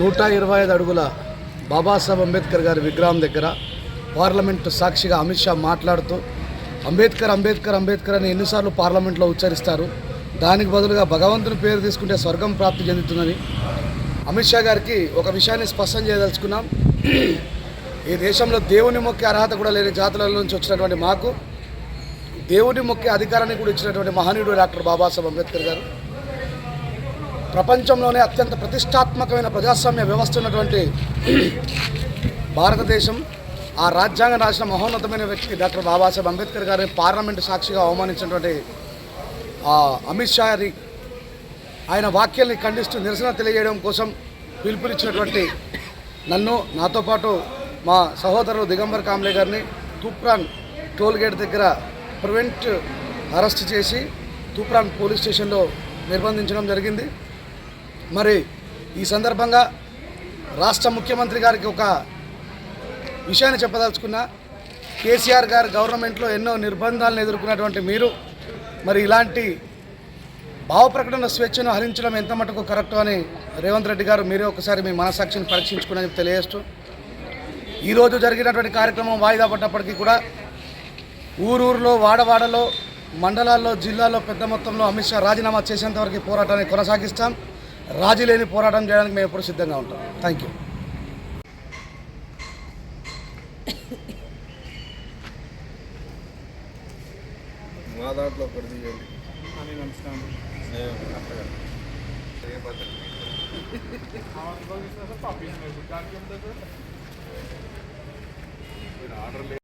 125 అడుగుల బాబాసాహెబ్ అంబేద్కర్ గారి విగ్రహం దగ్గర పార్లమెంటు సాక్షిగా అమిత్ షా మాట్లాడుతూ అంబేద్కర్ అంబేద్కర్ అంబేద్కర్ అని ఎన్నిసార్లు పార్లమెంట్లో ఉచ్చరిస్తారు, దానికి బదులుగా భగవంతుని పేరు తీసుకుంటే స్వర్గం ప్రాప్తి చెందుతుందని అమిత్ షా గారికి ఒక విషయాన్ని స్పష్టం చేయదలుచుకున్నాం. ఈ దేశంలో దేవుని మొక్కే అర్హత కూడా లేని జాతుల నుంచి వచ్చినటువంటి మాకు దేవుని మొక్కే అధికారాన్ని కూడా ఇచ్చినటువంటి మహనీయుడు డాక్టర్ బాబాసాహెబ్ అంబేద్కర్ గారు ప్రపంచంలోనే అత్యంత ప్రతిష్టాత్మకమైన ప్రజాస్వామ్య వ్యవస్థ ఉన్నటువంటి భారతదేశం, ఆ రాజ్యాంగ రాసిన మహోన్నతమైన వ్యక్తి డాక్టర్ బాబాసాహెబ్ అంబేద్కర్ గారిని పార్లమెంటు సాక్షిగా అవమానించినటువంటి అమిత్ షా గారి ఆయన వాక్యాల్ని ఖండిస్తూ నిరసన తెలియజేయడం కోసం పిలుపునిచ్చినటువంటి నన్ను, నాతో పాటు మా సహోదరుడు దిగంబర్ కాంబ్లే గారిని తూప్రాన్ టోల్గేట్ దగ్గర ప్రివెంట్ అరెస్ట్ చేసి తూప్రాన్ పోలీస్ స్టేషన్లో నిర్బంధించడం జరిగింది. మరి ఈ సందర్భంగా రాష్ట్ర ముఖ్యమంత్రి గారికి ఒక విషయాన్ని చెప్పదలుచుకున్నా. కేసీఆర్ గారు గవర్నమెంట్లో ఎన్నో నిర్బంధాలను ఎదుర్కొన్నటువంటి మీరు మరి ఇలాంటి భావ ప్రకటన స్వేచ్ఛను హరించడం ఎంత మటుకు కరెక్ట్ అని రేవంత్ రెడ్డి గారు మీరే ఒకసారి మీ మనసాక్షిని పరీక్షించుకుని తెలియజేస్తూ, ఈరోజు జరిగినటువంటి కార్యక్రమం వాయిదా పడ్డప్పటికీ కూడా ఊరూరులో, వాడవాడలో, మండలాల్లో, జిల్లాల్లో పెద్ద మొత్తంలో అమిత్ షా రాజీనామా చేసేంతవరకు పోరాటాన్ని కొనసాగిస్తాం. రాజీ లేని పోరాటం చేయడానికి మేము ఎప్పుడు సిద్ధంగా ఉంటాం. Thank you. మా దాంట్లో ఆర్డర్